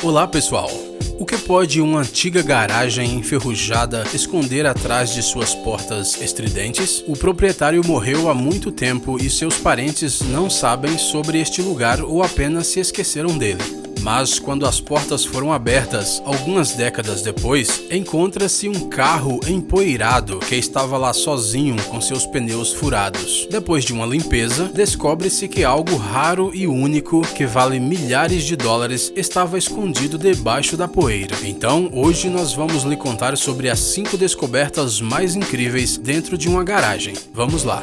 Olá pessoal! O que pode uma antiga garagem enferrujada esconder atrás de suas portas estridentes? O proprietário morreu há muito tempo e seus parentes não sabem sobre este lugar ou apenas se esqueceram dele. Mas quando as portas foram abertas, algumas décadas depois, encontra-se um carro empoeirado que estava lá sozinho com seus pneus furados. Depois de uma limpeza, descobre-se que algo raro e único, que vale milhares de dólares, estava escondido debaixo da poeira. Então, hoje nós vamos lhe contar sobre as 5 descobertas mais incríveis dentro de uma garagem. Vamos lá!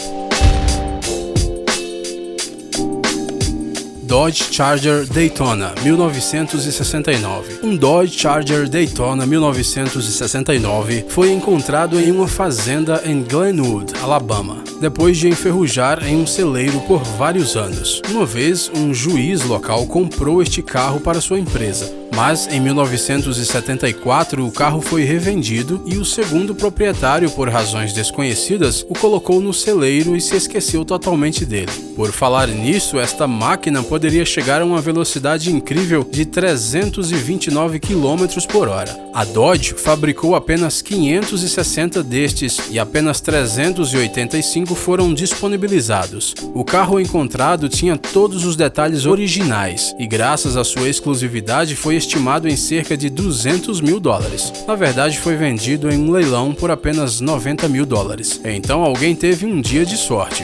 Dodge Charger Daytona 1969. Um Dodge Charger Daytona 1969 foi encontrado em uma fazenda em Glenwood, Alabama, depois de enferrujar em um celeiro por vários anos. Uma vez, um juiz local comprou este carro para sua empresa, mas em 1974 o carro foi revendido e o segundo proprietário, por razões desconhecidas, o colocou no celeiro e se esqueceu totalmente dele. Por falar nisso, esta máquina poderia chegar a uma velocidade incrível de 329 km por hora. A Dodge fabricou apenas 560 destes e apenas 385 foram disponibilizados. O carro encontrado tinha todos os detalhes originais e, graças à sua exclusividade, foi estimado em cerca de 200 mil dólares. Na verdade, foi vendido em um leilão por apenas 90 mil dólares. Então alguém teve um dia de sorte.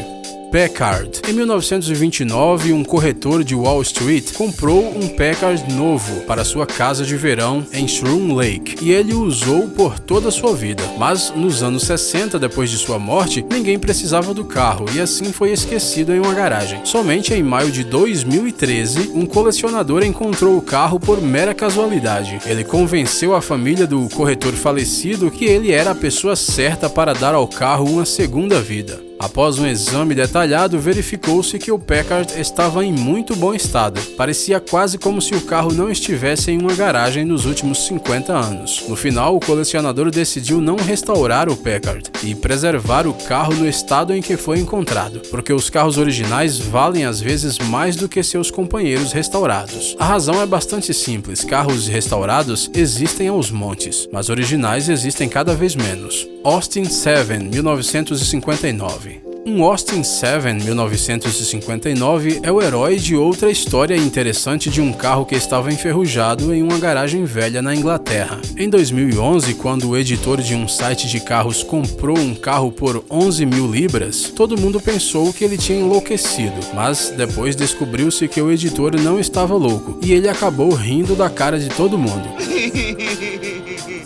Packard. Em 1929, um corretor de Wall Street comprou um Packard novo para sua casa de verão em Shroom Lake e ele o usou por toda a sua vida. Mas nos anos 60, depois de sua morte, ninguém precisava do carro e assim foi esquecido em uma garagem. Somente em maio de 2013, um colecionador encontrou o carro por mera casualidade. Ele convenceu a família do corretor falecido que ele era a pessoa certa para dar ao carro uma segunda vida. Após um exame detalhado, verificou-se que o Packard estava em muito bom estado. Parecia quase como se o carro não estivesse em uma garagem nos últimos 50 anos. No final, o colecionador decidiu não restaurar o Packard e preservar o carro no estado em que foi encontrado, porque os carros originais valem às vezes mais do que seus companheiros restaurados. A razão é bastante simples: carros restaurados existem aos montes, mas originais existem cada vez menos. Austin 7, 1959. Um Austin 7 1959 é o herói de outra história interessante de um carro que estava enferrujado em uma garagem velha na Inglaterra. Em 2011, quando o editor de um site de carros comprou um carro por 11 mil libras, todo mundo pensou que ele tinha enlouquecido, mas depois descobriu-se que o editor não estava louco e ele acabou rindo da cara de todo mundo.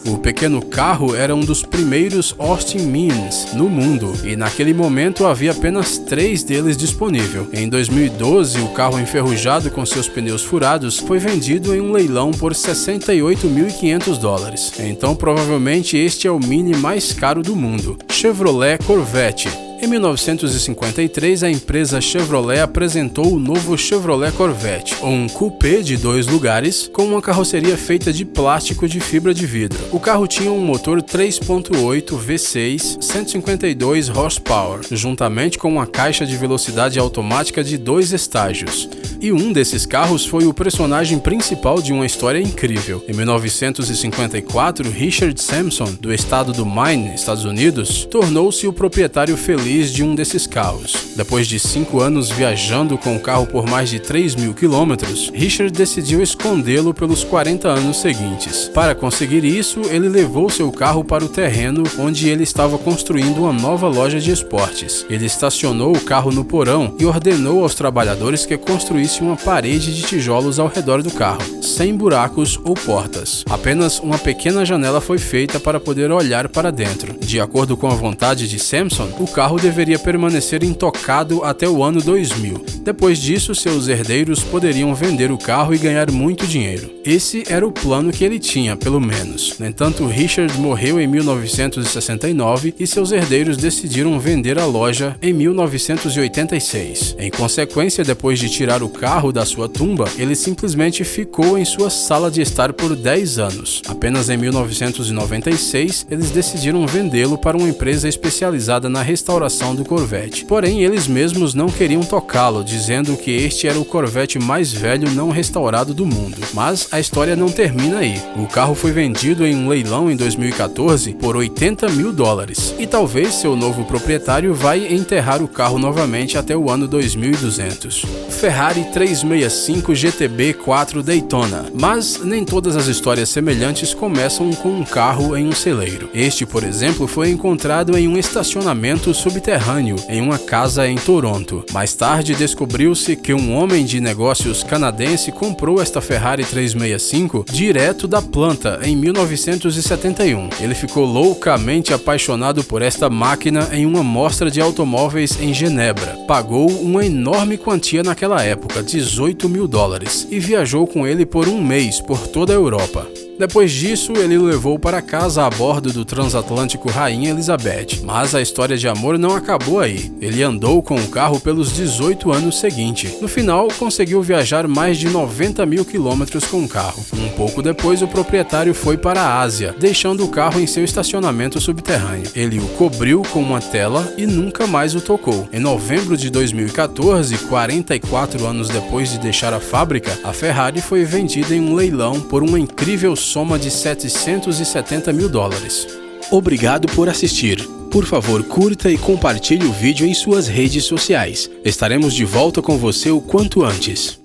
O pequeno carro era um dos primeiros Austin Means no mundo e naquele momento havia apenas 3 deles disponível. Em 2012, o carro enferrujado com seus pneus furados foi vendido em um leilão por 68.500 dólares. Então provavelmente este é o Mini mais caro do mundo. Chevrolet Corvette. Em 1953, a empresa Chevrolet apresentou o novo Chevrolet Corvette, um coupé de 2 lugares com uma carroceria feita de plástico de fibra de vidro. O carro tinha um motor 3.8 V6, 152 horsepower, juntamente com uma caixa de velocidade automática de 2 estágios. E um desses carros foi o personagem principal de uma história incrível. Em 1954, Richard Sampson, do estado do Maine, Estados Unidos, tornou-se o proprietário feliz de um desses carros. Depois de 5 anos viajando com o carro por mais de 3.000 quilômetros, Richard decidiu escondê-lo pelos 40 anos seguintes. Para conseguir isso, ele levou seu carro para o terreno onde ele estava construindo uma nova loja de esportes. Ele estacionou o carro no porão e ordenou aos trabalhadores que construíssem uma parede de tijolos ao redor do carro, sem buracos ou portas. Apenas uma pequena janela foi feita para poder olhar para dentro. De acordo com a vontade de Sampson, o carro deveria permanecer intocado até o ano 2000. Depois disso, seus herdeiros poderiam vender o carro e ganhar muito dinheiro. Esse era o plano que ele tinha, pelo menos. No entanto, Richard morreu em 1969 e seus herdeiros decidiram vender a loja em 1986. Em consequência, depois de tirar o carro da sua tumba, ele simplesmente ficou em sua sala de estar por 10 anos. Apenas em 1996, eles decidiram vendê-lo para uma empresa especializada na restauração restauração do Corvette. Porém, eles mesmos não queriam tocá-lo, dizendo que este era o Corvette mais velho não restaurado do mundo. Mas a história não termina aí. O carro foi vendido em um leilão em 2014 por $80 mil, e talvez seu novo proprietário vai enterrar o carro novamente até o ano 2200. Ferrari 365 GTB 4 Daytona. Mas nem todas as histórias semelhantes começam com um carro em um celeiro. Este, por exemplo, foi encontrado em um estacionamento subterrâneo em uma casa em Toronto. Mais tarde descobriu-se que um homem de negócios canadense comprou esta Ferrari 365 direto da planta em 1971. Ele ficou loucamente apaixonado por esta máquina em uma mostra de automóveis em Genebra. Pagou uma enorme quantia naquela época, $18 mil, e viajou com ele por um mês por toda a Europa. Depois disso, ele o levou para casa a bordo do transatlântico Rainha Elizabeth. Mas a história de amor não acabou aí. Ele andou com o carro pelos 18 anos seguintes. No final, conseguiu viajar mais de 90 mil quilômetros com o carro. Um pouco depois, o proprietário foi para a Ásia, deixando o carro em seu estacionamento subterrâneo. Ele o cobriu com uma tela e nunca mais o tocou. Em novembro de 2014, 44 anos depois de deixar a fábrica, a Ferrari foi vendida em um leilão por uma incrível soma de $770 mil. Obrigado por assistir. Por favor, curta e compartilhe o vídeo em suas redes sociais. Estaremos de volta com você o quanto antes.